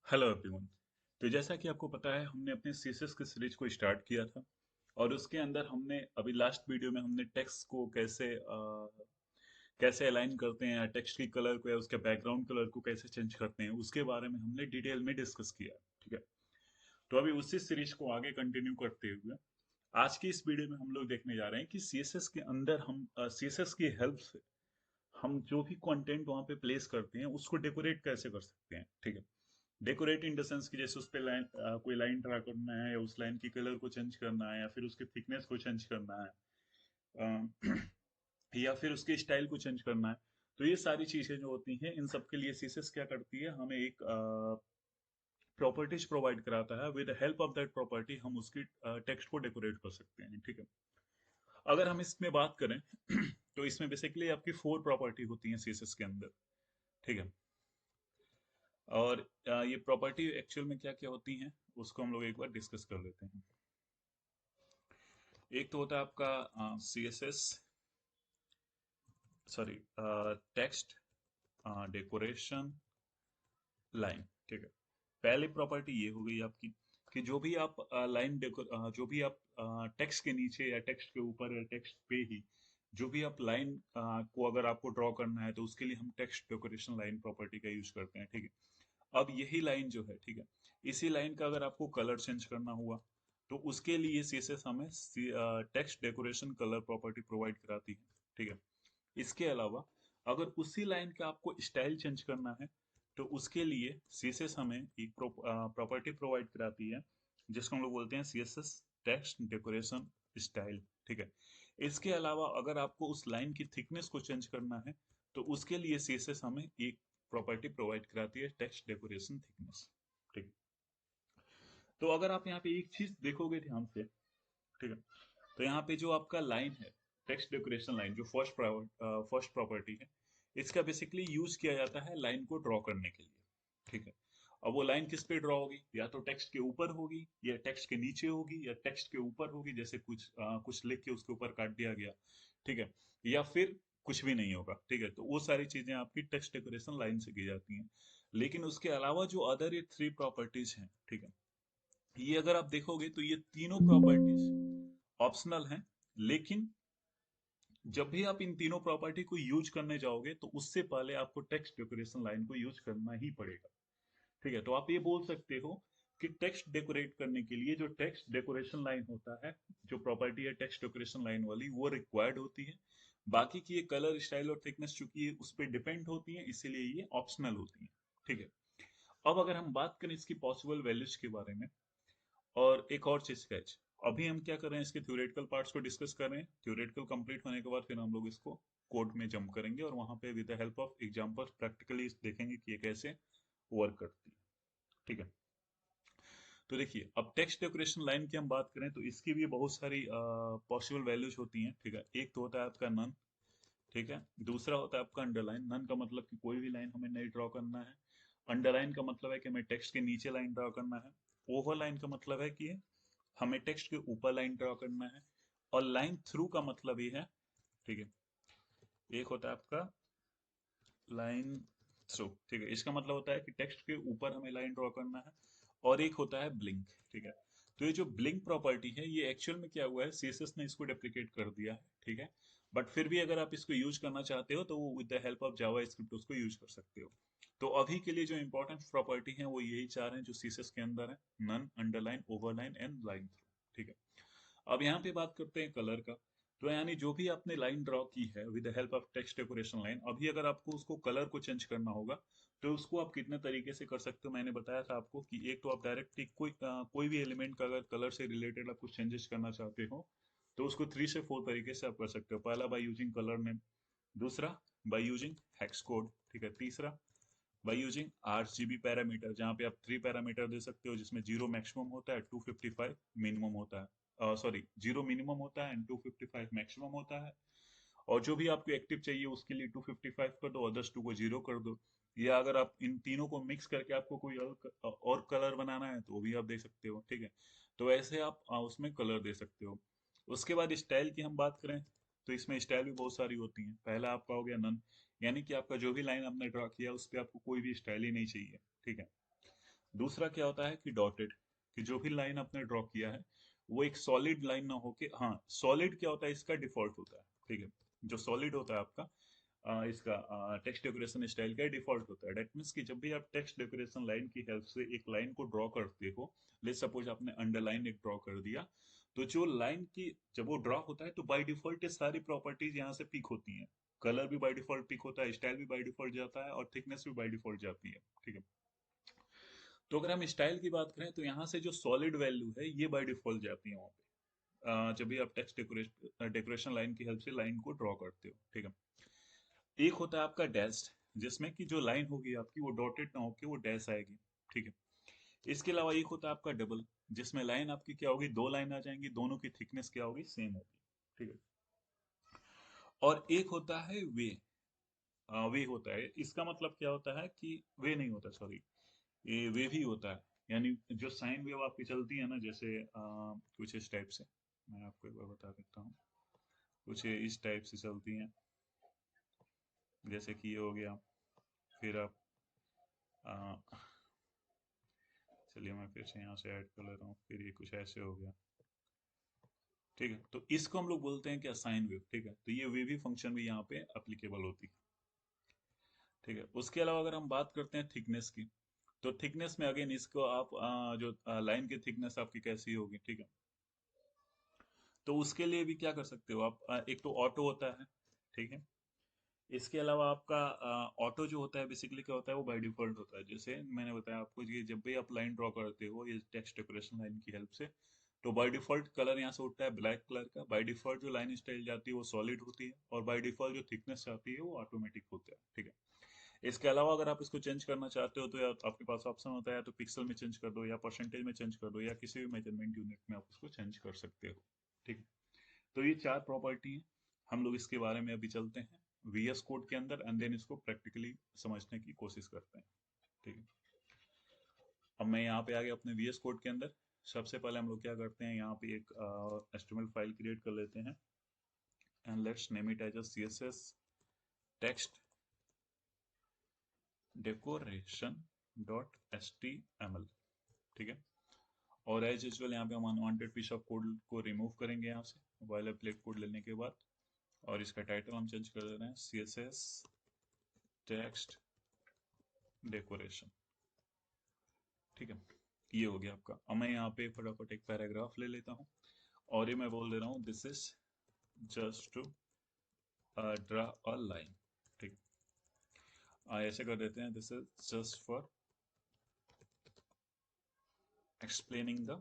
Hello everyone. तो जैसा कि आपको पता है हमने अपने सीएसएस के सीरीज को स्टार्ट किया था और उसके अंदर हमने अभी लास्ट वीडियो में हमने टेक्स्ट को कैसे अलाइन करते हैं या टेक्स्ट की कलर को या उसके बैकग्राउंड कलर को कैसे चेंज करते हैं उसके बारे में हमने डिटेल में डिस्कस किया। ठीक है। तो अभी उसी सीरीज को आगे कंटिन्यू करते हुए आज की इस वीडियो में हम लोग देखने जा रहे हैं कि सीएसएस के अंदर हम सीएसएस की हेल्प से हम जो भी कंटेंट वहां पे प्लेस करते हैं उसको डेकोरेट कैसे कर सकते हैं। ठीक है। डेकोरेट इन द सेंस कि जैसे उस पे कोई लाइन ड्रा करना है या उस लाइन की कलर को चेंज करना है या फिर उसके थिकनेस को चेंज करना है, या फिर उसके स्टाइल को चेंज करना है। तो ये सारी चीजें जो होती हैं इन सब के लिए सीएसएस क्या करती है, हमें एक प्रॉपर्टीज प्रोवाइड कराता है। With help of that property हम उसकी टेक्स्ट को डेकोरेट कर सकते हैं। ठीक है। अगर हम इसमें बात करें तो इसमें बेसिकली आपकी 4 प्रॉपर्टी होती हैं सीएसएस के अंदर। ठीक है। और ये प्रॉपर्टी एक्चुअल में क्या क्या होती हैं उसको हम लोग एक बार डिस्कस कर लेते हैं। एक तो होता है आपका C S S, sorry, text decoration line. ठीक है। पहली प्रॉपर्टी ये हो गई आपकी कि जो भी आप जो भी आप टेक्स्ट के नीचे या टेक्स्ट के ऊपर या टेक्स्ट पे ही जो भी आप लाइन को अगर आपको ड्रॉ करना है तो उसके लिए हम टेक्स्ट डेकोरेशन लाइन प्रॉपर्टी का यूज करते हैं। ठीक है। अब यही लाइन जो है, ठीक है, इसी लाइन का अगर आपको कलर चेंज करना हुआ तो उसके लिए सीएसएस हमें text decoration colour property provide कराती है। ठीक है। इसके अलावा अगर उसी लाइन का आपको स्टाइल चेंज करना है तो उसके लिए सीएसएस हमें एक प्रॉपर्टी प्रोवाइड कराती है जिसको हम लोग बोलते हैं सीएसएस टेक्स्ट डेकोरेशन स्टाइल। ठीक है। इसके अलावा अगर आपको उस लाइन की थिकनेस को चेंज करना है तो उसके लिए सीएसएस हमें एक प्रॉपर्टी प्रोवाइड कराती है टेक्स्ट डेकोरेशन थिकनेस। ठीक है। तो अगर आप यहाँ पे एक चीज देखोगे ध्यान से, ठीक है, तो यहाँ पे जो आपका लाइन है, टेक्स्ट डेकोरेशन लाइन, जो फर्स्ट प्रॉपर्टी है, इसका बेसिकली यूज किया जाता है लाइन को ड्रॉ करने के लिए। ठीक है। अब वो लाइन किस पे ड्रॉ होगी, या तो टेक्स्ट के ऊपर होगी या टेक्स्ट के नीचे होगी या टेक्स्ट के ऊपर होगी, जैसे कुछ लिख के उसके ऊपर काट दिया गया। ठीक है। या फिर कुछ भी नहीं होगा। ठीक है। तो वो सारी चीजें आपकी टेक्स्ट डेकोरेशन लाइन से की जाती हैं। लेकिन उसके अलावा जो अदर ये 3 प्रॉपर्टीज हैं, ठीक है, ये अगर आप देखोगे तो ये तीनों प्रॉपर्टीज ऑप्शनल हैं। लेकिन जब भी आप इन तीनों प्रॉपर्टी को यूज करने जाओगे तो उससे पहले आपको टेक्स्ट डेकोरेशन लाइन को यूज करना ही पड़ेगा। ठीक है। तो आप ये बोल सकते हो कि टेक्स्ट डेकोरेट करने के लिए जो टेक्स्ट डेकोरेशन लाइन होता है, जो प्रॉपर्टी है टेक्स्ट डेकोरेशन लाइन वाली, वो रिक्वायर्ड होती है। बाकी की ये कलर स्टाइल और थिकनेस चूंकि ये उस पर डिपेंड होती है इसीलिए ये ऑप्शनल होती है। ठीक है। अब अगर हम बात करें इसकी पॉसिबल वैल्यूज के बारे में, और एक और चीज स्केच, अभी हम क्या कर रहे हैं, इसके थ्योरेटिकल पार्ट्स को डिस्कस कर रहे हैं। थ्योरेटिकल कंप्लीट होने के बाद फिर हम लोग इसको कोड में जंप करेंगे और वहां पे with the help of examples practically देखेंगे कि ये कैसे वर्क करती है। ठीक है। तो देखिए, अब टेक्स्ट डेकोरेशन लाइन की हम बात करें तो इसकी भी बहुत सारी पॉसिबल वैल्यूज होती हैं। ठीक है। एक तो होता है आपका नन। ठीक है। दूसरा होता है आपका अंडरलाइन। नन का मतलब कि कोई भी लाइन हमें नहीं ड्रॉ करना है। अंडरलाइन का मतलब है कि हमें टेक्स्ट के नीचे लाइन ड्रॉ करना है। ओवरलाइन का मतलब है कि हमें टेक्स्ट के ऊपर लाइन ड्रॉ करना है। और लाइन थ्रू का मतलब ये है, ठीक है, एक होता है आपका लाइन थ्रू। ठीक है। इसका मतलब होता है कि टेक्स्ट के ऊपर हमें लाइन ड्रॉ करना है। और एक होता है ब्लिंक। ठीक है। तो ये जो ब्लिंक प्रॉपर्टी है ये एक्चुअल में क्या हुआ है, सीएसएस ने इसको डेप्रिकेट कर दिया है। ठीक है। बट फिर भी अगर आप इसको यूज करना चाहते हो तो with the help of Java script उसको यूज कर सकते हो। तो अभी के लिए जो इंपॉर्टेंट प्रॉपर्टी है वो यही चार हैं जो सीएसएस के अंदर है: none, underline, overline and line through. ठीक है। अब यहाँ पे बात करते हैं कलर का। तो यानी जो भी आपने लाइन ड्रॉ की है with the help of text decoration line, अभी अगर आपको उसको कलर को चेंज करना होगा तो उसको आप कितने तरीके से कर सकते हो। मैंने बताया था आपको कि एक तो आप डायरेक्टली कोई भी एलिमेंट का अगर कलर से रिलेटेड आप कुछ चेंजेस करना चाहते हो तो उसको 3 से 4 तरीके से आप कर सकते हो। पहला बाय यूजिंग कलर नेम, दूसरा बाय यूजिंग हेक्स कोड, ठीक है, तीसरा बाय यूजिंग आरजीबी पैरामीटर जहाँ पे आप 3 पैरामीटर दे सकते हो जिसमें 0 मैक्सिमम होता है, 255 मिनिमम होता है, सॉरी, 0 मिनिमम होता है एंड 255 मैक्सिमम होता है। और जो भी आपको एक्टिव चाहिए उसके लिए 255 कर दो, अदर्स 2 को 0 कर दो। या अगर आप इन तीनों को मिक्स करके आपको कोई और कलर बनाना है तो वो भी आप दे सकते हो। ठीक है। तो ऐसे आप उसमें कलर दे सकते हो। उसके बाद स्टाइल की हम बात करें तो इसमें स्टाइल भी बहुत सारी होती हैं। पहला आपका हो गया नन, यानी कि आपका जो भी लाइन आपने ड्रॉ किया उस पर आपको कोई भी स्टाइल ही नहीं चाहिए। ठीक है। दूसरा क्या होता है कि डॉटेड, कि जो भी लाइन आपने ड्रॉ किया है वो एक सॉलिड लाइन ना होके, हाँ सॉलिड क्या होता है इसका डिफॉल्ट होता है, ठीक है। जो सॉलिड होता है आपका इसका टेक्स्ट डेकोरेशन स्टाइल का डिफॉल्ट होता है। डेट मीन्स कि जब भी आप टेक्स्ट डेकोरेशन लाइन की हेल्प से एक लाइन को ड्रॉ करते हो, ले सपोज आपने अंडरलाइन एक ड्रॉ कर दिया, तो जो लाइन की जब वो ड्रॉ होता है तो बाय डिफॉल्ट ये सारी प्रॉपर्टीज यहाँ से पिक होती हैं। कलर भी बाय डिफॉल्ट पिक होता है, स्टाइल भी बाय डिफॉल्ट जाता है, और थिकनेस भी बाय डिफॉल्ट जाती है, ठीक है। तो अगर हम स्टाइल की बात करें तो यहाँ से जो सॉलिड वैल्यू है ये बाय डिफॉल्ट जाती है वहाँ पे, जब भी आप टेक्स्ट डेकोरेशन लाइन की हेल्प से लाइन को ड्रॉ करते हो, ठीक है। एक होता है आपका डैश्ड, जिसमें कि जो लाइन होगी आपकी वो डॉटेड ना होके वो डैश आएगी, ठीक है। इसके अलावा एक होता है आपका डबल, जिसमें लाइन आपकी क्या होगी, दो लाइन आ जाएंगी, दोनों की थिकनेस क्या होगी, सेम होगी, ठीक है। और एक होता है वे, वे होता है, इसका मतलब क्या होता है कि वे नहीं होता, सॉरी, ये वे भी होता है। यानी जो साइन वेव आपकी चलती है ना, जैसे कुछ इस टाइप से, मैं आपको एक बार बता देता हूँ, कुछ इस टाइप से चलती हैं, जैसे कि ये हो गया, फिर आप अ, चलिए मैं फिर से यहाँ से ऐड कर ले रहा हूँ, फिर ये कुछ ऐसे हो गया, ठीक है। तो इसको हम लोग बोलते हैं क्या, साइन वेव, ठीक है। तो ये वेव ही फंक्शन भी यहाँ पे अप्लीकेबल होती है, ठीक है। उसके अलावा अगर हम बात करते हैं थिकनेस की, तो थिकनेस में अगेन इसको आप जो लाइन की थिकनेस आपकी कैसी होगी, ठीक है। तो उसके लिए भी क्या कर सकते हो आप, एक तो ऑटो होता है, ठीक है। इसके अलावा आपका ऑटो जो होता है बेसिकली क्या होता है, वो बाय डिफॉल्ट होता है। जैसे मैंने बताया आपको कि जब भी आप लाइन ड्रॉ करते हो ये टेक्स्ट डेकोरेशन लाइन की हेल्प से, तो बाय डिफॉल्ट कलर यहाँ से उठता है ब्लैक कलर का, बाय डिफॉल्ट जो लाइन स्टाइल जाती है वो सॉलिड होती है, और बाय डिफॉल्ट जो थिकनेस आती है वो ऑटोमेटिक होता है, ठीक है। इसके अलावा अगर आप इसको चेंज करना चाहते हो तो या आपके पास ऑप्शन होता है, या तो पिक्सल में चेंज कर दो, या परसेंटेज में चेंज कर दो, या किसी भी मेजरमेंट यूनिट में आप उसको चेंज कर सकते हो, ठीक है। तो ये चार प्रॉपर्टी हैं, हम लोग इसके बारे में अभी चलते हैं वीएस कोड के अंदर, एंड देन इसको प्रैक्टिकली समझने की कोशिश करते हैं, ठीक है। अब मैं यहाँ पे आ गया अपने वीएस कोड के अंदर। सबसे पहले हम लोग क्या करते हैं, यहाँ पे एक एचटीएमएल फाइल क्रिएट कर लेते हैं, and let's name it as a CSS text decoration dot HTML, ठीक है। और एज यूजुअल यहाँ पे हम अनवांटेड पीस ऑफ कोड को रिमूव करेंगे यहाँ से वाइल प्लेट कोड लेने के बाद, और इसका टाइटल हम चेंज कर दे रहे हैं C S S text decoration, ठीक है। ये हो गया आपका। अब मैं यहाँ पे फटाफट एक पैराग्राफ ले लेता हूँ, और ये मैं बोल दे रहा हूँ this is just to draw a line, ठीक। ऐसे कर देते हैं, this is just for explaining the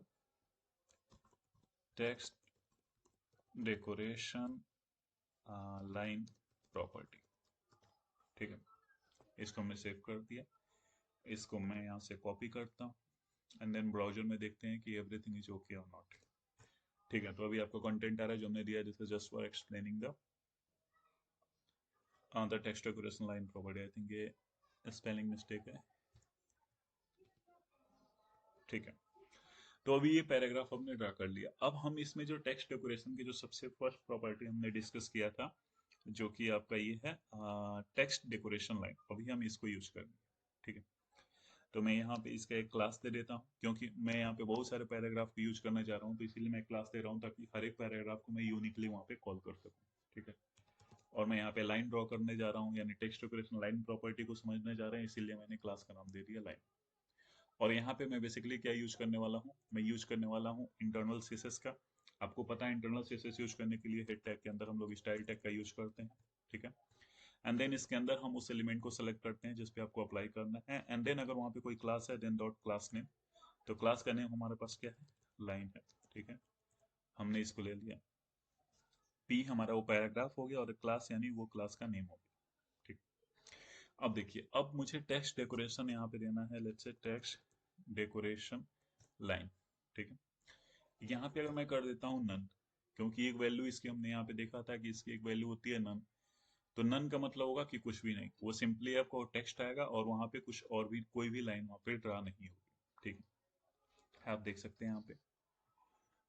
text decoration line property, ठीक है। इसको मैं सेव कर दिया, इसको मैं यहाँ से कॉपी करता हूँ, एंड देन ब्राउजर में देखते हैं कि एवरीथिंग इज ओके और नॉट, ठीक है। तो अभी आपको कंटेंट आ रहा है जो हमने दिया, this is just for explaining the text decoration line property. I think ये स्पेलिंग मिस्टेक है, ठीक है। तो अभी ये पैराग्राफ हमने ड्रा कर लिया। अब हम इसमें जो टेक्स्ट डेकोरेशन की जो सबसे फर्स्ट प्रॉपर्टी हमने डिस्कस किया था, जो कि आपका ये है टेक्स्ट डेकोरेशन लाइन, अभी हम इसको यूज करेंगे, ठीक है। तो मैं यहाँ पे इसका एक क्लास दे देता हूँ, क्योंकि मैं यहाँ पे बहुत सारे पैराग्राफ को यूज करना चाह रहा हूँ, तो इसीलिए मैं क्लास दे रहा हूँ ताकि हर एक पैराग्राफ को मैं यूनिकली वहाँ पे कॉल कर सकूँ, ठीक है। और मैं यहाँ पे लाइन ड्रॉ करने जा रहा हूँ, यानी टेक्स्ट डेकोरेशन लाइन प्रॉपर्टी को समझने जा रहे हैं, इसीलिए मैंने क्लास का नाम दे दिया लाइन। और यहाँ पे मैं बेसिकली क्या यूज करने वाला हूँ, मैं यूज करने वाला हूँ इंटरनल सीएसएस का। आपको पता है इंटरनल सीएसएस यूज करने के लिए हेड टैग के अंदर हम लोग स्टाइल टैग का यूज करते हैं, ठीक है। एंड देन इसके अंदर हम उस एलिमेंट को सेलेक्ट करते हैं जिसपे आपको अप्लाई करना है, एंड देन अगर वहाँ पे कोई क्लास है देन डॉट क्लास नेम। तो क्लास का नेम हमारे पास क्या है, लाइन है, ठीक है। हमने इसको ले लिया, पी हमारा वो पैराग्राफ हो गया, और क्लास यानी वो क्लास का नेम हो गया, ठीक। अब देखिए, अब मुझे टेक्स्ट डेकोरेशन यहाँ पे देना है, let's say text decoration line, ठीक है। यहाँ पे अगर मैं कर देता हूँ नन, क्योंकि एक वैल्यू इसकी हमने यहाँ पे देखा था कि इसकी एक वैल्यू होती है नन, तो नन का मतलब होगा कि कुछ भी नहीं, वो सिंपली आपको टेक्स्ट आएगा और वहां पे कुछ और भी कोई भी लाइन वहां पे ड्रा नहीं होगी, ठीक है। आप देख सकते हैं यहाँ पे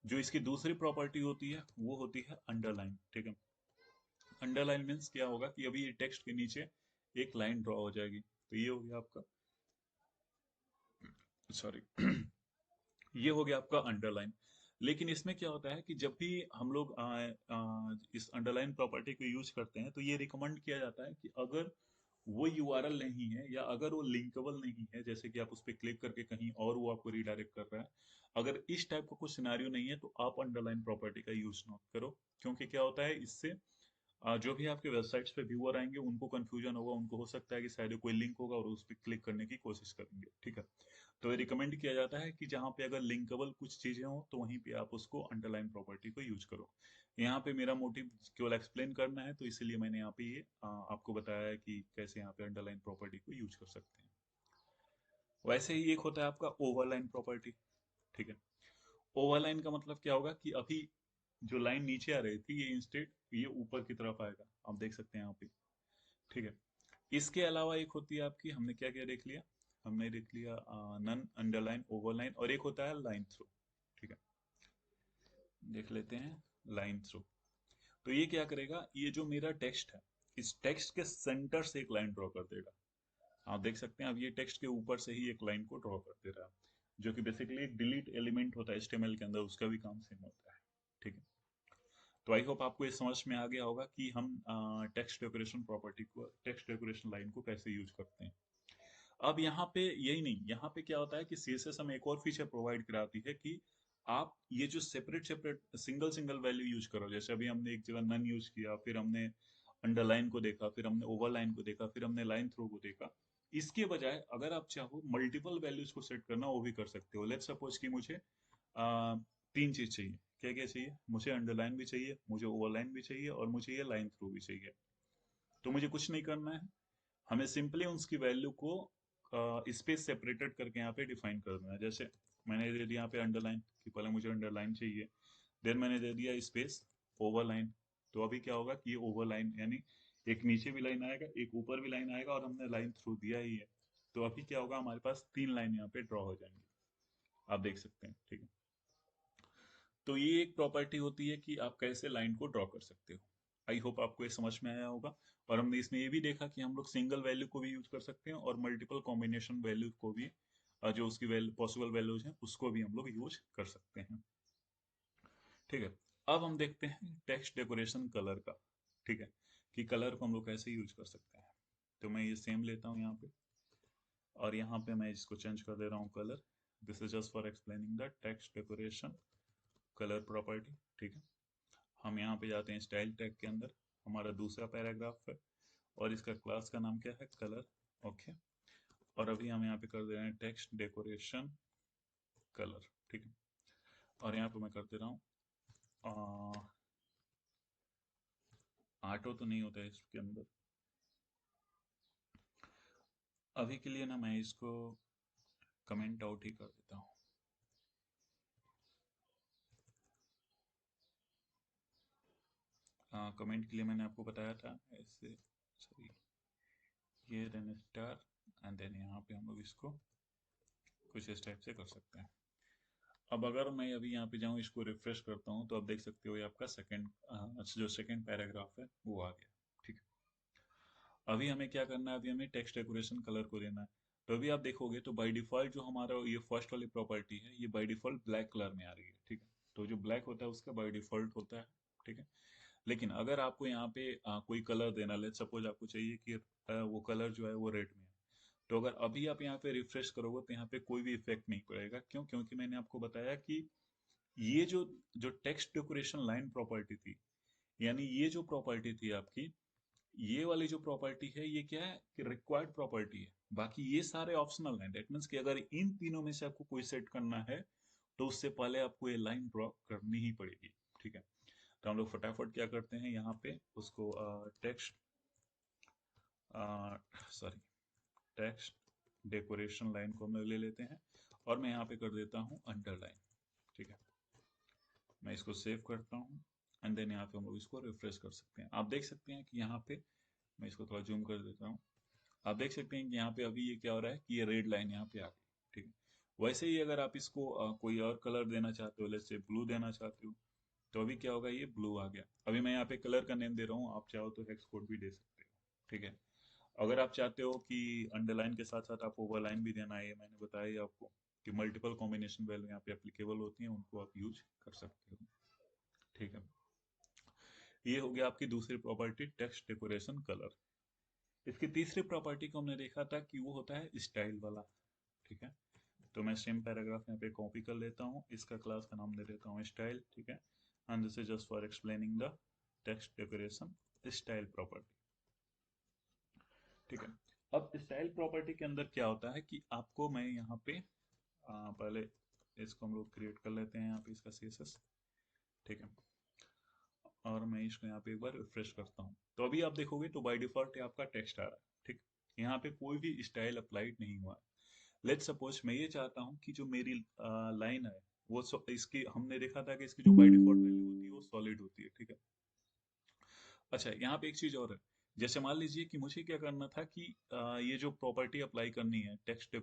जो इसकी दूसरी प्रॉपर्टी होती है वो होती है अंडरलाइन, ठीक है। अंडरलाइन मीन्स क्या होगा कि अभी ये टेक्स्ट के नीचे एक लाइन ड्रॉ हो जाएगी, तो ये हो गया आपका सॉरी ये हो गया आपका अंडरलाइन। लेकिन इसमें क्या होता है कि जब भी हम लोग इस अंडरलाइन प्रॉपर्टी को यूज करते हैं तो ये रिकमेंड किया जाता है कि अगर वो यूआरएल नहीं है या अगर वो लिंकेबल नहीं है, जैसे कि आप उस पर क्लिक करके कहीं और वो आपको रिडायरेक्ट कर रहा है, अगर इस टाइप का कुछ सिनारियो नहीं है तो आप अंडरलाइन प्रॉपर्टी का यूज ना करो। क्योंकि क्या होता है इससे जो भी आपके वेबसाइट्स पे व्यूअर आएंगे उनको कंफ्यूजन होगा, उनको हो सकता है कि शायद कोई लिंक होगा और उस पर क्लिक करने की कोशिश करेंगे। ठीक है, तो ये रिकमेंड किया जाता है कि जहाँ पे अगर लिंकेबल कुछ चीजें हो तो वहीं पे आप उसको अंडरलाइन प्रॉपर्टी को यूज करो। यहाँ पे मेरा मोटिव केवल एक्सप्लेन करना है, तो इसीलिए मैंने यहाँ पे ये आपको बताया है कि कैसे यहाँ पे अंडरलाइन प्रॉपर्टी को यूज कर सकते हैं। वैसे ही एक होता है आपका ओवरलाइन प्रॉपर्टी। ठीक है, ओवरलाइन का मतलब क्या होगा कि अभी जो लाइन नीचे आ रही थी ये इंस्टेड ये ऊपर की तरफ आएगा, आप देख सकते हैं यहाँ पे। ठीक है, इसके अलावा एक होती है आपकी, हमने क्या क्या देख लिया, हमने देख लिया नन, अंडरलाइन, ओवरलाइन, और एक होता है लाइन थ्रू। ठीक है, देख लेते हैं लाइन थ्रू। तो ये क्या करेगा, ये जो मेरा टेक्स्ट है इस टेक्स्ट के सेंटर से एक लाइन ड्रॉ कर देगा। आप देख सकते हैं अब ये टेक्स्ट के ऊपर से ही एक लाइन को ड्रॉ कर दे रहा है, जो कि बेसिकली डिलीट एलिमेंट होता है एचटीएमएल के अंदर, उसका भी काम सेम होता है। ठीक है, तो आई होप आपको ये समझ में आ गया होगा कि हम टेक्स्ट डेकोरेशन प्रॉपर्टी को, टेक्स्ट डेकोरेशन लाइन को कैसे यूज करते हैं। अब यहाँ पे यही नहीं, यहाँ पे क्या होता है कि सीएसएस हमें एक और फीचर प्रोवाइड कराती है कि आप ये जो separate separate single single value use करो, जैसे अभी हमने एक जगह नन यूज किया, फिर हमने अंडरलाइन को देखा, फिर हमने ओवरलाइन को देखा, फिर हमने लाइन थ्रू को देखा। इसके बजाय अगर आप चाहो मल्टीपल वैल्यूज को सेट करना, वो भी कर सकते हो। लेट्स सपोज कि मुझे तीन चीज चाहिए, क्या क्या चाहिए, मुझे अंडरलाइन भी चाहिए, मुझे ओवरलाइन भी चाहिए, और मुझे ये लाइन थ्रू भी चाहिए। तो मुझे कुछ नहीं करना है, हमें सिंपली उसकी वैल्यू को स्पेस सेपरेटेड करके यहाँ पे डिफाइन कर देना है। जैसे मैंने दे दिया यहाँ पे अंडरलाइन कि पहले मुझे अंडरलाइन चाहिए, देन मैंने दे दिया स्पेस ओवरलाइन। तो अभी क्या होगा कि ये ओवरलाइन यानी एक नीचे भी लाइन आएगा, एक ऊपर भी लाइन आएगा, और हमने लाइन थ्रू दिया ही है। तो अभी क्या होगा, हमारे पास तीन लाइन यहाँ पे ड्रॉ हो जाएंगी, आप देख सकते हैं। ठीक है, तो ये एक प्रॉपर्टी होती है कि आप कैसे लाइन को ड्रॉ कर सकते हो। आई होप आपको ये समझ में आया होगा। और हमने इसमें ये भी देखा कि हम लोग सिंगल वैल्यू को भी यूज कर सकते हैं और मल्टीपल कॉम्बिनेशन वैल्यू को भी, जो उसकी वैल्यू पॉसिबल वैल्यूज हैं उसको भी हम लोग यूज कर सकते हैं। ठीक है, अब हम देखते हैं टेक्स्ट डेकोरेशन कलर का। ठीक है, कि कलर को हम लोग कैसे यूज कर सकते हैं। तो मैं ये सेम लेता हूँ यहाँ पे, और यहाँ पे मैं इसको चेंज कर दे रहा हूँ colour. This is just for explaining the text decoration colour property. ठीक है, हम यहाँ पे जाते हैं स्टाइल टैग के अंदर, हमारा दूसरा पैराग्राफ है और इसका क्लास का नाम क्या है, कलर। ओके, और अभी हम यहाँ पे कर दे रहे हैं टेक्स्ट डेकोरेशन कलर। ठीक है, और यहाँ पे मैं कर दे रहा हूँ ऑटो तो नहीं होता है इसके अंदर, अभी के लिए ना मैं इसको कमेंट आउट ही कर देता हूँ। कमेंट के लिए मैंने आपको बताया था ऐसे, सॉरी, ये देन स्टार, एंड देन यहाँ पे हम लोग इसको कुछ इस टाइप से कर सकते हैं। अब अगर मैं अभी यहाँ पे जाऊँ, इसको रिफ्रेश करता हूँ, तो आप देख सकते हो ये आपका सेकंड, जो सेकंड पैराग्राफ है वो आ गया। ठीक है, अभी हमें क्या करना है, अभी हमें टेक्स्ट डेकोरेशन कलर को देना है। तो अभी आप देखोगे तो बाय डिफॉल्ट जो हमारा ये फर्स्ट वाली प्रॉपर्टी है ये बाय डिफॉल्ट ब्लैक कलर में आ रही है। ठीक है, तो जो ब्लैक होता है उसका बाय डिफॉल्ट होता है। ठीक है, लेकिन अगर आपको यहाँ पे कोई कलर देना, लेट सपोज आपको चाहिए कि वो कलर जो है वो रेड में है, तो अगर अभी आप यहाँ पे रिफ्रेश करोगे तो यहाँ पे कोई भी इफेक्ट नहीं पड़ेगा। क्यों? क्योंकि मैंने आपको बताया कि ये जो जो टेक्स्ट डेकोरेशन लाइन प्रॉपर्टी थी, यानी ये जो प्रॉपर्टी थी आपकी, ये वाली जो प्रॉपर्टी है ये क्या है कि रिक्वायर्ड प्रॉपर्टी है, बाकी ये सारे ऑप्शनल हैं। दैट मीन्स कि अगर इन तीनों में से आपको कोई सेट करना है तो उससे पहले आपको ये लाइन ड्रॉ करनी ही पड़ेगी। ठीक है, तो हम लोग फटाफट क्या करते हैं, यहाँ पे उसको text, sorry, text decoration line को हम लोग ले लेते हैं, और मैं यहाँ पे कर देता हूँ अंडरलाइन। ठीक है, मैं इसको सेव करता हूँ, एंड देन यहाँ पे हम लोग इसको रिफ्रेश कर सकते हैं। आप देख सकते हैं कि यहाँ पे, मैं इसको थोड़ा जूम कर देता हूँ, आप देख सकते हैं कि यहाँ पे अभी ये क्या हो रहा है कि ये रेड लाइन यहाँ पे आ गई। ठीक है, वैसे ही अगर आप इसको कोई और कलर देना चाहते हो, जैसे ब्लू देना चाहते हो, तो अभी क्या होगा, ये ब्लू आ गया। अभी मैं यहाँ पे कलर का नेम दे रहा हूँ, आप चाहो तो हेक्स कोड भी दे सकते हो। ठीक है, अगर आप चाहते हो कि अंडरलाइन के साथ साथ आप ओवरलाइन भी देना है, ये मैंने बताया ही आपको, कि मल्टीपल कॉम्बिनेशन वैल्यू यहाँ पे एप्लीकेबल होती हैं, उनको आप यूज कर सकते हो। ठीक है, ये हो गया आपकी दूसरी प्रॉपर्टी, टेक्स्ट डेकोरेशन कलर। इसकी तीसरी प्रॉपर्टी को हमने देखा था कि वो होता है स्टाइल वाला। ठीक है, तो मैं सेम पैराग्राफ यहाँ पे कॉपी कर लेता हूँ, इसका क्लास का नाम दे देता हूँ स्टाइल। ठीक है, and this is just for explaining the text decoration style property. ठीक है, अब स्टाइल प्रॉपर्टी के अंदर क्या होता है कि आपको मैं यहाँ पे पहले इसको हम लोग क्रिएट कर लेते हैं यहाँ पे इसका सीएसएस। ठीक है, और मैं इसको यहाँ पे एक बार रिफ्रेश करता हूँ, तो अभी आप देखोगे तो बाय डिफॉल्ट आपका टेक्स्ट आ रहा है। ठीक, यहाँ पे कोई भी स्टाइल अप्लाइड नहीं हुआ है। लेट्स सपोज मैं ये चाहता हूँ कि जो मेरी लाइन है वो इसकी हमने देखा था कि इसकी जो बाय डिफॉल्ट वैल्यू होती है वो सॉलिड होती है। ठीक है, अच्छा यहाँ पे एक चीज और है, जैसे मान लीजिए कि मुझे क्या करना था कि ये जो प्रॉपर्टी अप्लाई करनी है, टेक्स्ट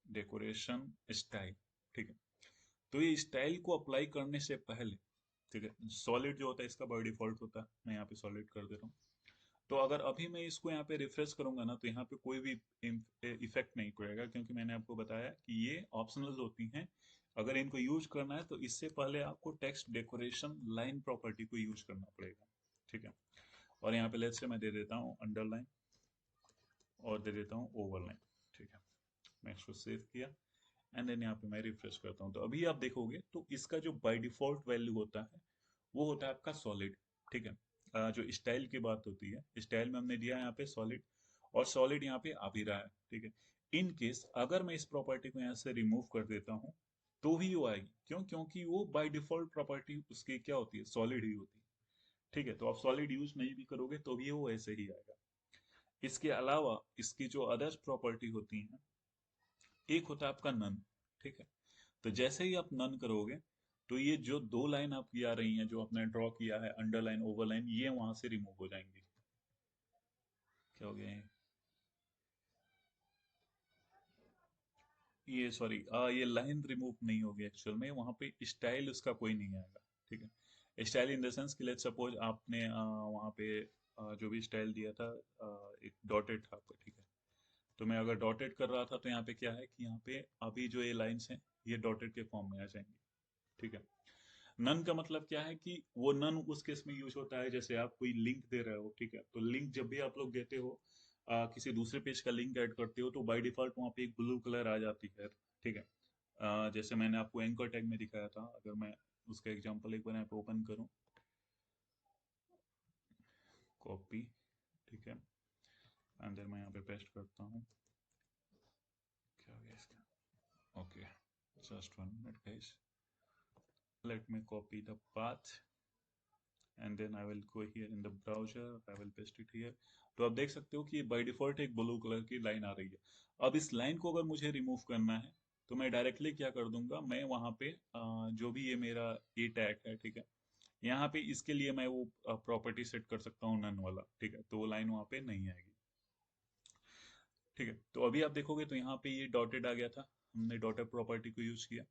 डेकोरेशन स्टाइल। ठीक है, तो ये स्टाइल को अप्लाई करने से पहले, ठीक है, सॉलिड जो होता है इसका बाय डिफॉल्ट होता है, मैं यहाँ पे सॉलिड कर दे रहा हूँ। तो अगर अभी मैं इसको यहाँ पे रिफ्रेश करूंगा ना, तो यहाँ पे कोई भी इफेक्ट नहीं पड़ेगा, क्योंकि मैंने आपको बताया कि ये ऑप्शनल होती हैं। अगर इनको यूज करना है तो इससे पहले आपको टेक्स्ट डेकोरेशन लाइन प्रॉपर्टी को यूज करना पड़ेगा। ठीक है, और यहाँ पे लेट्स से मैं दे देता हूँ अंडरलाइन और दे देता हूँ ओवरलाइन। ठीक है, मैं इसको सेव किया एंड देन यहाँ पे मैं रिफ्रेश करता हूँ, तो अभी आप देखोगे तो इसका जो बाय डिफॉल्ट वैल्यू होता है वो होता है आपका सॉलिड। ठीक है, जो स्टाइल की बात होती है, स्टाइल में हमने दिया है यहाँ पे सॉलिड, और सॉलिड यहाँ पे आ भी रहा है। ठीक है, इन केस अगर मैं इस प्रॉपर्टी को यहाँ से रिमूव कर देता हूँ तो भी वो आएगी, क्यों? क्योंकि वो बाय डिफॉल्ट प्रॉपर्टी उसकी क्या होती है, सॉलिड ही होती है। ठीक है, तो आप सॉलिड यूज नहीं भी करोगे तो भी वो ऐसे ही आएगा। इसके अलावा इसकी जो अदर प्रॉपर्टी होती हैं, एक होता है आपका नन। ठीक है, तो जैसे ही आप नन करोगे तो ये जो दो लाइन आपकी आ रही हैं, जो आपने ड्रॉ किया है अंडरलाइन ओवरलाइन, ये वहां से रिमूव हो जाएंगी। क्या हो गया ये सॉरी, ये लाइन रिमूव नहीं होगी, एक्चुअल में वहां पे स्टाइल उसका कोई नहीं आएगा। ठीक है, स्टाइल इन द सेंस कि लेट्स सपोज आपने वहां पे जो भी स्टाइल दिया था, एक डॉटेड था आपका। ठीक है, तो मैं अगर डॉटेड कर रहा था तो यहाँ पे क्या है कि यहाँ पे अभी जो ये लाइंस हैं ये डॉटेड के फॉर्म में आ जाएंगी। ठीक है, नन का मतलब क्या है कि वो नन उस केस में यूज होता है जैसे आप कोई लिंक दे रहे हो। ठीक है, तो लिंक जब भी आप लोग देते हो, किसी दूसरे पेज का लिंक ऐड करते हो, तो बाय डिफॉल्ट वहाँ पे एक ब्लू कलर आ जाती है। ठीक है, जैसे मैंने आपको एंकर टैग में दिखाया था, अगर मैं उसका एग्जांपल एक बार यहाँ पे ओपन करूँ, कॉपी। ठीक है, अंदर मैं यहाँ पे पेस्ट करता हूँ। क्या हो गया इसका? Okay, just 1 minute guys, let me copy the path and then I will go here in the browser, I will paste it here। तो आप देख सकते हो कि बाय डिफॉल्ट एक ब्लू कलर की लाइन आ रही है। अब इस लाइन को अगर मुझे रिमूव करना है तो मैं डायरेक्टली क्या कर दूंगा, मैं वहां पे जो भी ये मेरा ए टैग है, ठीक है, यहाँ पे इसके लिए मैं वो प्रॉपर्टी सेट कर सकता हूँ नन वाला। ठीक है, तो वो लाइन वहां पे नहीं आएगी। ठीक है, तो अभी आप देखोगे तो यहाँ पे ये डॉटेड आ गया था, हमने डॉटेड प्रॉपर्टी को यूज किया।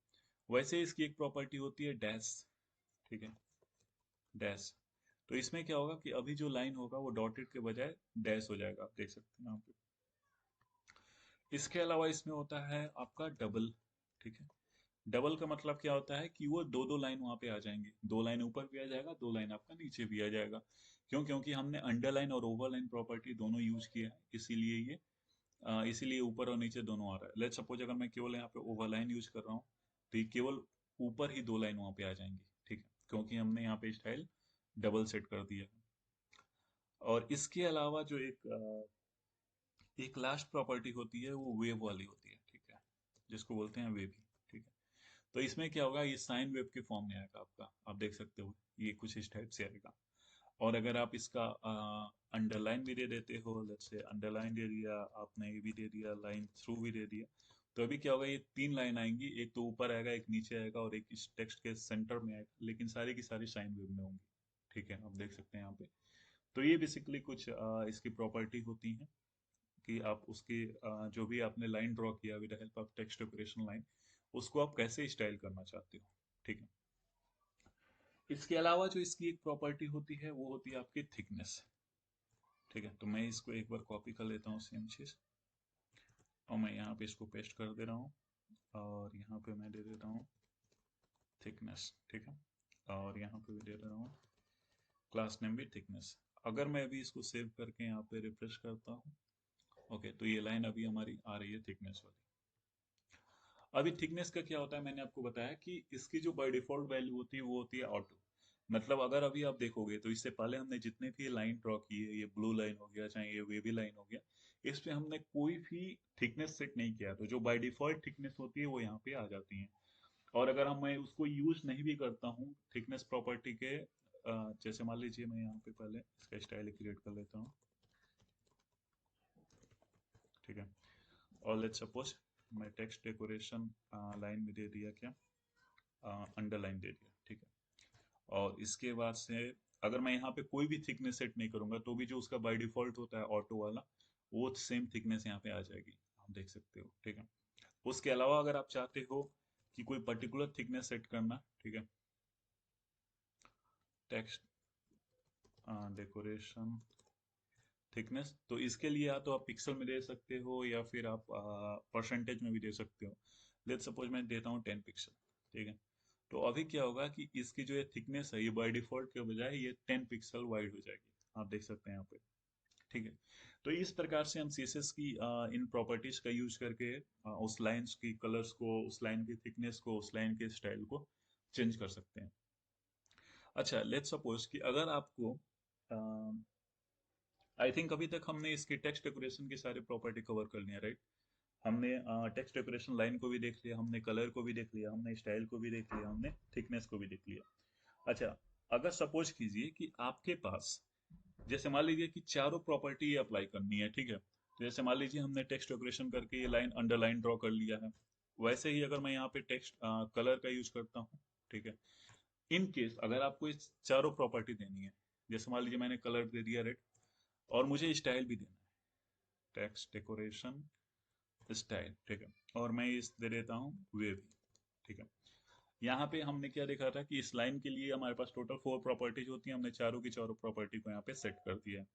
वैसे इसकी एक प्रॉपर्टी होती है डैश। ठीक है, डैश, तो इसमें क्या होगा कि अभी जो लाइन होगा वो डॉटेड के बजाय डैश हो जाएगा, आप देख सकते हैं यहाँ पे। इसके अलावा इसमें होता है आपका डबल। ठीक है, डबल का मतलब क्या होता है कि वो दो दो लाइन वहां पे आ जाएंगे, दो लाइन ऊपर भी आ जाएगा, दो लाइन आपका नीचे भी आ जाएगा। क्यों? क्योंकि हमने अंडरलाइन और ओवरलाइन प्रॉपर्टी दोनों यूज किया है, इसीलिए ये इसीलिए ऊपर और नीचे दोनों आ रहा है। लेट सपोज अगर मैं केवल यहाँ पे ओवरलाइन यूज कर रहा हूँ तो ये केवल ऊपर ही दो लाइन वहां पे आ जाएंगी। ठीक है, क्योंकि हमने यहाँ पे स्टाइल डबल सेट कर दिया है। और इसके अलावा जो एक लास्ट प्रॉपर्टी होती है वो वेव वाली होती है। ठीक है, जिसको बोलते हैं वेवी। ठीक है, तो इसमें क्या होगा, ये साइन वेव के फॉर्म में आएगा आपका, आप देख सकते हो ये कुछ इस टाइप से आएगा। और अगर आप इसका अंडरलाइन भी दे देते हो, लेट्स से अंडरलाइन दे दिया आपने, ये भी दे दिया, लाइन थ्रू भी दे दिया, तो अभी क्या होगा, ये तीन लाइन आएंगी, एक तो ऊपर आएगा, एक नीचे आएगा, और एक इस टेक्स्ट के सेंटर में आएगा, लेकिन सारी की सारी साइन वेव में होंगी। ठीक है, आप देख सकते हैं यहाँ पे। तो ये बेसिकली कुछ इसकी प्रॉपर्टी होती हैं कि आप उसकी जो भी आपने लाइन ड्रॉ किया with help of text decoration line, उसको आप कैसे स्टाइल करना चाहते हो। ठीक है, इसके अलावा जो इसकी एक प्रॉपर्टी होती है वो होती है आपकी थिकनेस। ठीक है, तो मैं इसको एक बार कॉपी कर लेता हूँ सेम चीज, और मैं यहाँ पे इसको पेस्ट कर दे रहा हूँ और यहाँ पे मैं दे देता हूँ थिकनेस, ठीक है। और यहाँ पे भी दे दे रहा हूँ क्लास नेम भी थिकनेस। अगर मैं अभी इसको सेव करके यहाँ पे रिफ्रेश करता हूँ, ओके, तो ये लाइन अभी हमारी आ रही है थिकनेस वाली। अभी थिकनेस का क्या होता है, मैंने आपको बताया कि इसकी जो बाय डिफॉल्ट वैल्यू होती है वो होती है ऑटो। मतलब अगर अभी आप देखोगे तो इससे पहले हमने जितने भी लाइन ड्रॉ की है, ये ब्लू लाइन हो गया चाहे ये वेवी लाइन हो गया, इस पे हमने कोई भी थिकनेस सेट नहीं किया, तो जो बाय डिफॉल्ट थिकनेस होती है वो यहाँ पे आ जाती है। और अगर हम मैं उसको यूज नहीं भी करता हूँ थिकनेस प्रॉपर्टी के, जैसे मान लीजिए मैं यहाँ पे पहले इसका स्टाइल क्रिएट कर लेता हूँ, ठीक है। और लेट्स सपोज मैं टेक्स्ट डेकोरेशन लाइन में दे दिया क्या, अंडरलाइन दे दिया, ठीक है। और इसके बाद से अगर मैं यहाँ पे कोई भी थिकनेस सेट नहीं करूंगा तो भी जो उसका बाय डिफॉल्ट होता है ऑटो वाला, वो सेम थिकनेस यहाँ पे आ जाएगी, आप देख सकते हो, ठीक है। उसके अलावा अगर आप चाहते हो कि कोई पर्टिकुलर थिकनेस सेट करना, ठीक है, टेक्स्ट डेकोरेशन थिकनेस, तो इसके लिए या तो आप पिक्सल में दे सकते हो या फिर आप परसेंटेज में भी दे सकते हो। लेट सपोज मैं देता हूँ 10 पिक्सल, ठीक है। तो अभी क्या होगा कि इसकी जो ये थिकनेस है ये बाय डिफॉल्ट के बजाय ये 10 पिक्सल वाइड हो जाएगी, आप देख सकते हैं यहाँ पे, ठीक है। तो इस प्रकार से हम सीएसएस की इन प्रॉपर्टीज का यूज करके उस लाइंस की कलर्स को, उस लाइन की थिकनेस को, उस लाइन के स्टाइल को चेंज कर सकते हैं। अच्छा, लेट्स सपोज कि अगर आपको आई थिंक अभी तक हमने इसकी टेक्स्ट डेकोरेशन की सारी प्रॉपर्टी कवर कर लिया, राइट। हमने टेक्स्ट डेकोरेशन लाइन को भी देख लिया, हमने कलर को भी देख लिया, हमने स्टाइल को भी देख लिया, हमने थिकनेस को भी देख लिया। अच्छा, अगर सपोज कीजिए कि आपके पास, जैसे मान लीजिए कि चारों प्रॉपर्टी ये अप्लाई करनी है, ठीक है। तो जैसे मान लीजिए हमने टेक्स्ट डेकोरेशन करके ये लाइन अंडरलाइन ड्रॉ कर लिया है, वैसे ही अगर मैं यहाँ पे टेक्स्ट कलर का यूज करता हूँ, ठीक है। इन केस अगर आपको इस चारों प्रॉपर्टी देनी है, जैसे मान लीजिए मैंने कलर दे दिया रेड, और मुझे स्टाइल भी देना है, टेक्स्ट डेकोरेशन स्टाइल, ठीक है। और मैं इस दे देता हूँ वेव, ठीक है। यहाँ पे हमने क्या देखा था कि इस लाइन के लिए हमारे पास टोटल 4 प्रॉपर्टीज होती हैं, हमने चारों की चारों प्रॉपर्टी को यहाँ पे सेट कर दिया है।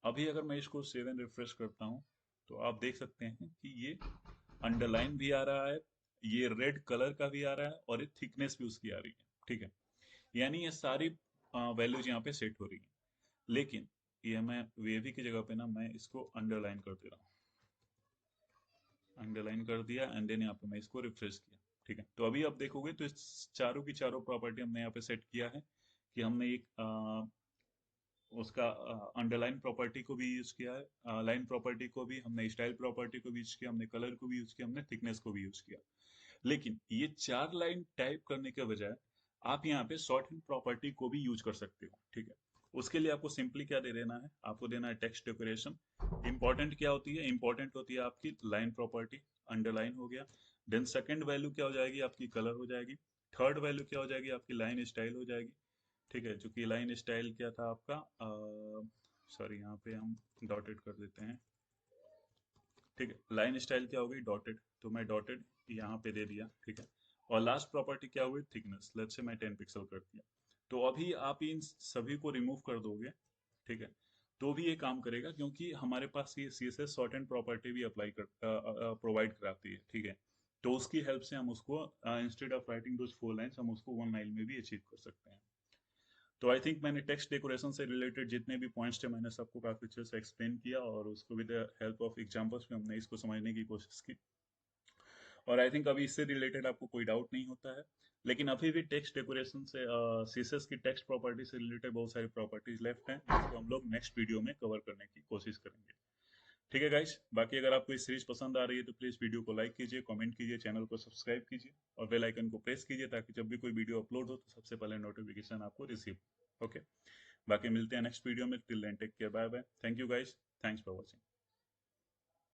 अभी अगर मैं इसको सेव एंड रिफ्रेश करता हूँ तो आप देख सकते हैं कि ये अंडरलाइन भी आ रहा है, ये रेड कलर का भी आ रहा है और ये थिकनेस भी उसकी आ रही है, ठीक है। यानी ये सारी वैल्यूज यहाँ पे सेट हो रही है। लेकिन ये मैं वेवी की जगह पे ना मैं इसको अंडरलाइन कर दे रहा हूँ, अंडरलाइन कर दिया एंड देन यहाँ पे मैं इसको रिफ्रेश किया, ठीक है। तो अभी आप देखोगे तो इस चारों की चारों प्रॉपर्टी हमने यहाँ पे सेट किया है कि हमने एक उसका अंडरलाइन प्रॉपर्टी को भी यूज किया है, लाइन प्रॉपर्टी को भी, हमने स्टाइल प्रॉपर्टी को भी यूज किया, हमने कलर को भी यूज किया, हमने थिकनेस को भी यूज किया। लेकिन ये चार लाइन टाइप करने के बजाय आप यहाँ पे शॉर्ट हैंड प्रॉपर्टी को भी यूज कर सकते हो, ठीक है। उसके लिए आपको सिंपली क्या दे देना है, आपको देना है टेक्स्ट डेकोरेशन। इंपॉर्टेंट क्या होती है, इंपॉर्टेंट होती है आपकी लाइन प्रॉपर्टी, अंडरलाइन हो गया। देन सेकंड वैल्यू क्या हो जाएगी आपकी, कलर हो जाएगी। थर्ड वैल्यू क्या हो जाएगी आपकी, लाइन स्टाइल हो जाएगी, ठीक है। जो कि लाइन स्टाइल क्या था आपका, सॉरी यहाँ पे हम डॉटेड कर देते हैं, ठीक है। लाइन स्टाइल क्या हो गई, डॉटेड, तो मैं डॉटेड यहाँ पे दे दिया, ठीक है। और लास्ट प्रॉपर्टी क्या हुई, थिकनेस, लेट्स से मैं 10 पिक्सल कर दिया। तो अभी आप इन सभी को रिमूव कर दोगे, ठीक है, तो भी ये काम करेगा क्योंकि हमारे पास ये CSS शॉर्ट एंड प्रॉपर्टी भी अप्लाई कर प्रोवाइड कराती है, ठीक है। तो उसकी हेल्प से हम उसको instead of writing those 4 lines हम उसको 1 लाइन में भी अचीव कर सकते हैं। तो आई थिंक मैंने टेक्स्ट डेकोरेशन से रिलेटेड जितने भी पॉइंट्स थे मैंने सबको काफी अच्छे से एक्सप्लेन किया, और उसको with the help of examples में हमने इसको समझने की कोशिश की। और आई थिंक अभी इससे रिलेटेड आपको कोई डाउट नहीं होता है। लेकिन अभी भी टेक्स्ट डेकोरेशन से सीएसएस की टेक्स्ट प्रॉपर्टी से रिलेटेड बहुत सारी प्रॉपर्टीज लेफ्ट हैं जिसको हम लोग नेक्स्ट वीडियो में कवर करने की कोशिश करेंगे। ठीक है गाइस, बाकी अगर आपको इस सीरीज पसंद आ रही है तो प्लीज वीडियो को लाइक कीजिए, कमेंट कीजिए, चैनल को सब्सक्राइब कीजिए और बेल आइकन को प्रेस कीजिए ताकि जब भी कोई वीडियो अपलोड हो तो सबसे पहले नोटिफिकेशन आपको रिसीव। ओके, बाकी मिलते हैं नेक्स्ट वीडियो में। Till then take care, bye bye, thank you guys, thanks for watching.